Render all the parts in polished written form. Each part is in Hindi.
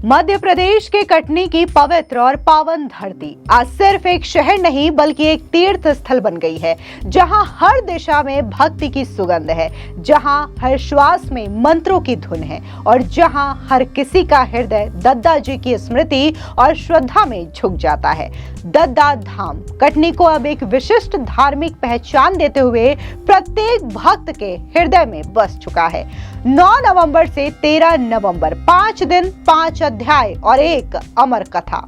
मध्य प्रदेश के कटनी की पवित्र और पावन धरती आज सिर्फ एक शहर नहीं बल्कि एक तीर्थ स्थल बन गई है, जहां हर दिशा में भक्ति की सुगंध है, जहां हर श्वास में मंत्रों की धुन है और जहां हर किसी का हृदय दद्दा जी की स्मृति और श्रद्धा में झुक जाता है। दद्दा धाम कटनी को अब एक विशिष्ट धार्मिक पहचान देते हुए प्रत्येक भक्त के हृदय में बस चुका है। 9 नवंबर से 13 नवंबर 5 दिन 5 अध्याय और एक अमर कथा।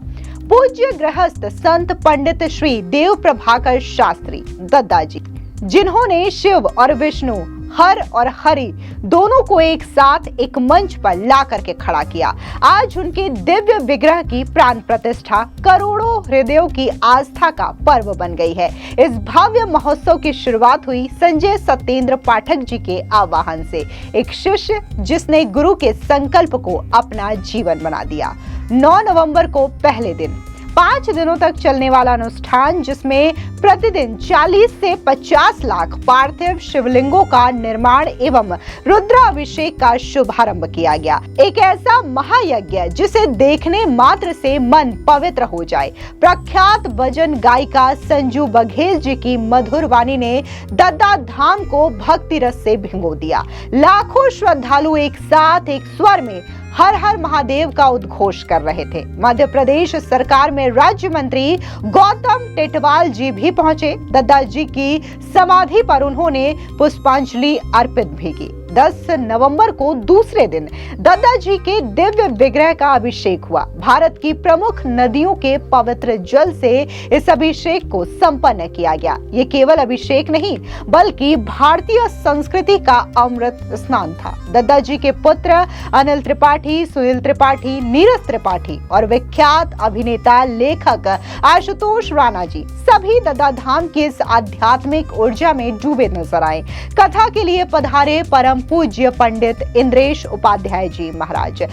पूज्य गृहस्थ संत पंडित श्री देव प्रभाकर शास्त्री दद्दा जी, जिन्होंने शिव और विष्णु, हर और हरि दोनों को एक साथ एक मंच पर ला करके खड़ा किया। आज उनके दिव्य विग्रह की प्राण प्रतिष्ठा करोड़ों हृदयों की आस्था का पर्व बन गई है। इस भव्य महोत्सव की शुरुआत हुई संजय सत्येंद्र पाठक जी के आह्वान से, एक शिष्य जिसने गुरु के संकल्प को अपना जीवन बना दिया। 9 नवंबर को पहले दिन 5 दिनों तक चलने वाला अनुष्ठान, जिसमें प्रतिदिन 40 से 50 लाख पार्थिव शिवलिंगों का निर्माण एवं रुद्राभिषेक का शुभारंभ किया गया। एक ऐसा महायज्ञ जिसे देखने मात्र से मन पवित्र हो जाए। प्रख्यात भजन गायिका संजू बघेल जी की मधुर वाणी ने दद्दा धाम को भक्ति रस से भिगो दिया। लाखों श्रद्धालु एक साथ एक स्वर में हर हर महादेव का उद्घोष कर रहे थे। मध्य प्रदेश सरकार में राज्य मंत्री गौतम टेटवाल जी भी पहुंचे। दद्दा जी की समाधि पर उन्होंने पुष्पांजलि अर्पित भी की। 10 नवंबर को दूसरे दिन दद्दा जी के दिव्य विग्रह का अभिषेक हुआ। भारत की प्रमुख नदियों के पवित्र जल से इस अभिषेक को संपन्न किया गया। ये केवल अभिषेक नहीं बल्कि भारतीय संस्कृति का अमृत स्नान था। दद्दा जी के पुत्र अनिल त्रिपाठी, सुनील त्रिपाठी, नीरज त्रिपाठी और विख्यात अभिनेता लेखक आशुतोष राणा जी सभी दद्दा धाम की इस आध्यात्मिक ऊर्जा में डूबे नजर आए। कथा के लिए पधारे परम पूज्य पंडित इंद्रेश उपाध्याय जी महाराज,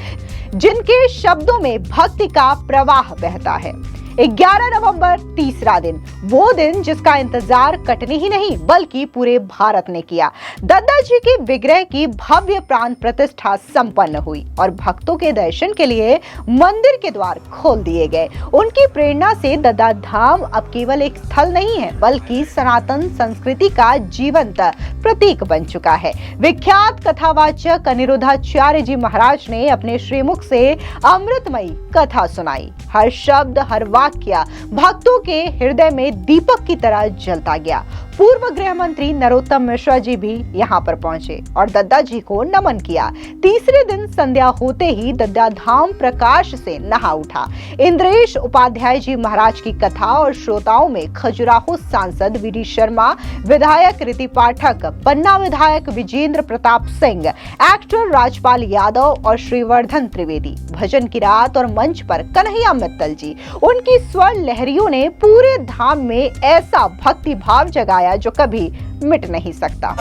जिनके शब्दों में भक्ति का प्रवाह बहता है। 11 नवंबर तीसरा दिन, वो दिन जिसका इंतजार कटनी ही नहीं बल्कि पूरे भारत ने किया। दद्दा जी के विग्रह की भव्य प्राण प्रतिष्ठा संपन्न हुई और भक्तों के दर्शन के लिए मंदिर के द्वार खोल दिए गए। उनकी प्रेरणा से दद्दा धाम अब केवल एक स्थल नहीं है बल्कि सनातन संस्कृति का जीवंत प्रतीक बन चुका है। विख्यात कथावाचक अनिरुद्धाचार्य जी महाराज ने अपने श्रीमुख से अमृतमयी कथा सुनाई। हर शब्द, हर वाक्य भक्तों के हृदय में दीपक की तरह जलता गया। पूर्व गृह मंत्री नरोत्तम मिश्रा जी भी यहाँ पर पहुंचे और दद्दा जी को नमन किया। तीसरे दिन संध्या होते ही दद्दा धाम प्रकाश से नहा उठा। इंद्रेश उपाध्याय जी महाराज की कथा और श्रोताओं में खजुराहो सांसद वीडी शर्मा, विधायक रीति पाठक, पन्ना विधायक विजेंद्र प्रताप सिंह, एक्टर राजपाल यादव और श्रीवर्धन त्रिवेदी, भजन की रात और मंच पर कन्हैया मित्तल जी, उनकी स्वर लहरियों ने पूरे धाम में ऐसा भक्ति भाव जगाया जो कभी मिट नहीं सकता।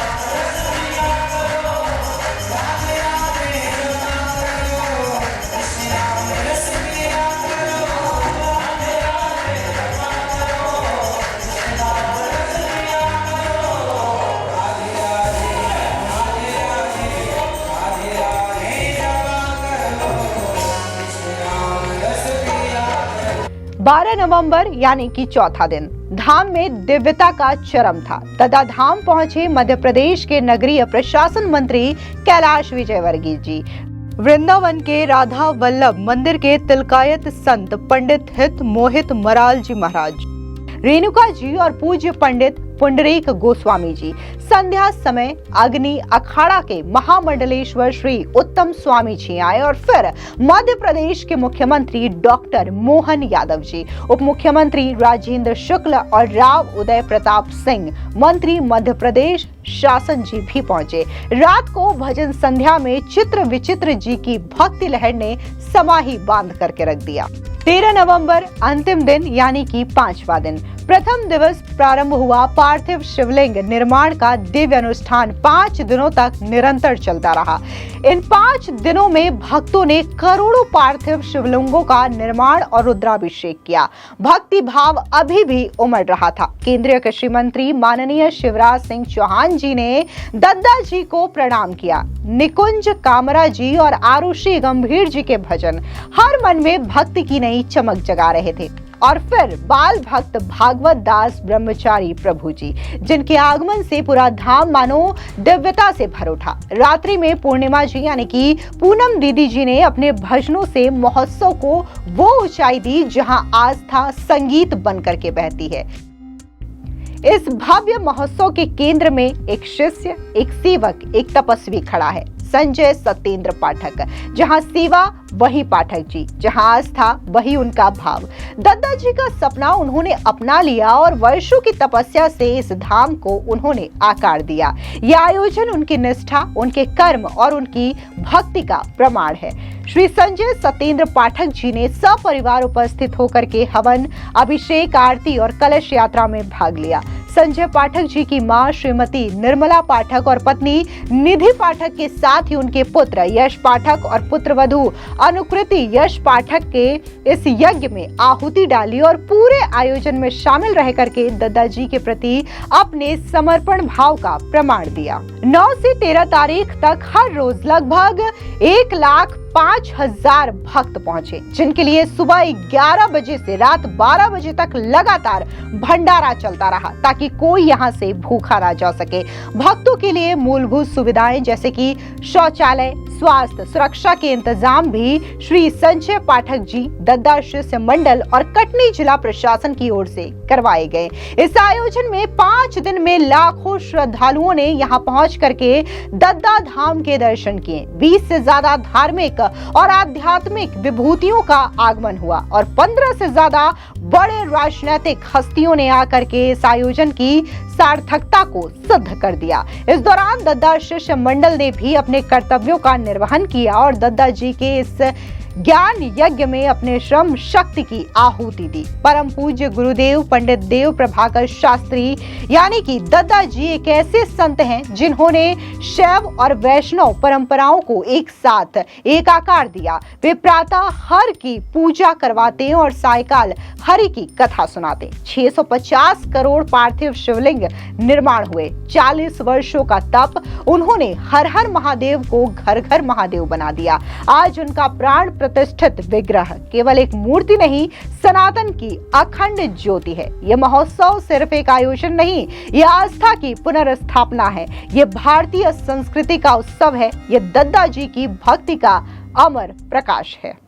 12 नवंबर यानी कि चौथा दिन, धाम में दिव्यता का चरम था। दद्दा धाम पहुंचे मध्य प्रदेश के नगरीय प्रशासन मंत्री कैलाश विजयवर्गीय जी, वृंदावन के राधा वल्लभ मंदिर के तिलकायत संत पंडित हित मोहित मराल जी महाराज, रेणुका जी और पूज्य पंडित पुंडरीक गोस्वामी जी। संध्या समय अग्नि अखाड़ा के महामंडलेश्वर श्री उत्तम स्वामी जी आए और फिर मध्य प्रदेश के मुख्यमंत्री डॉक्टर मोहन यादव जी, उप मुख्यमंत्री राजेंद्र शुक्ल और राव उदय प्रताप सिंह, मंत्री मध्य प्रदेश शासन जी भी पहुंचे। रात को भजन संध्या में चित्र विचित्र जी की भक्ति लहर ने समाही बांध करके रख दिया। 13 नवंबर अंतिम दिन यानी कि 5वां दिन, प्रथम दिवस प्रारंभ हुआ पार्थिव शिवलिंग निर्माण का दिव्य अनुष्ठान 5 दिनों तक निरंतर चलता रहा। इन 5 दिनों में भक्तों ने करोड़ों पार्थिव शिवलिंगों का निर्माण और रुद्राभिषेक किया। भक्ति भाव अभी भी उमड़ रहा था। केंद्रीय कृषि मंत्री माननीय शिवराज सिंह चौहान जी ने दद्दा जी को प्रणाम किया। निकुंज कामरा जी और आरुषि गंभीर जी के भजन हर मन में भक्ति की नई चमक जगा रहे थे। और फिर बाल भक्त भागवत दास ब्रह्मचारी प्रभु जी, जिनके आगमन से पूरा धाम मानो दिव्यता से भर उठा। रात्रि में पूर्णिमा जी यानी कि पूनम दीदी जी ने अपने भजनों से महोत्सव को वो ऊंचाई दी जहां आस्था संगीत बनकर के बहती है। इस भव्य महोत्सव के केंद्र में एक शिष्य, एक सेवक, एक तपस्वी खड़ा है, संजय सत्येंद्र पाठक। जहां सेवा वही पाठक जी, जहां आस्था वही उनका भाव। दद्दा जी का सपना उन्होंने अपना लिया और वर्षों की तपस्या से इस धाम को उन्होंने आकार दिया। यह आयोजन उनकी निष्ठा, उनके कर्म और उनकी भक्ति का प्रमाण है। श्री संजय सत्येंद्र पाठक जी ने सपरिवार उपस्थित होकर के हवन, अभिषेक, आरती और कलश यात्रा में भाग लिया। संजय पाठक जी की मां श्रीमती निर्मला पाठक और पत्नी निधि पाठक के साथ ही उनके पुत्र यश पाठक और पुत्रवधू अनुकृति यश पाठक के इस यज्ञ में आहुति डाली और पूरे आयोजन में शामिल रह करके दद्दा जी के प्रति अपने समर्पण भाव का प्रमाण दिया। 9 से 13 तारीख तक हर रोज लगभग 1,05,000 भक्त पहुंचे, जिनके लिए सुबह 11 बजे से रात 12 बजे तक लगातार भंडारा चलता रहा ताकि कोई यहां से भूखा ना जा सके। भक्तों के लिए मूलभूत सुविधाएं जैसे कि शौचालय, स्वास्थ्य, सुरक्षा के इंतजाम भी श्री संजय पाठक जी, दद्दा शिष्य मंडल और कटनी जिला प्रशासन की ओर से करवाए गए। इस आयोजन में 5 दिन में लाखों श्रद्धालुओं ने यहां पहुंच करके दद्दा धाम के दर्शन किए। 20 से ज्यादा धार्मिक और आध्यात्मिक विभूतियों का आगमन हुआ और 15 से ज्यादा बड़े राजनीतिक हस्तियों ने आकर के इस आयोजन की सार्थकता को सिद्ध कर दिया। इस दौरान दद्दा शिष्य मंडल ने भी अपने कर्तव्यों का निर्वहन किया और दद्दा जी के इस ज्ञान यज्ञ में अपने श्रम शक्ति की आहुति दी। परम पूज्य गुरुदेव पंडित देव प्रभाकर शास्त्री यानी कि दद्दा जी एक ऐसे संत हैं जिन्होंने शैव और वैष्णव परंपराओं को एक साथ एकाकार दिया। वे प्रातः हर की पूजा करवाते और सायकाल हरि की कथा सुनाते। 650 करोड़ पार्थिव शिवलिंग निर्माण हुए। 40 वर्षों का तप, उन्होंने हर हर महादेव को घर घर महादेव बना दिया। आज उनका प्राण प्रतिष्ठित विग्रह केवल एक मूर्ति नहीं, सनातन की अखंड ज्योति है। यह महोत्सव सिर्फ एक आयोजन नहीं, यह आस्था की पुनर्स्थापना है। यह भारतीय संस्कृति का उत्सव है। यह दद्दा जी की भक्ति का अमर प्रकाश है।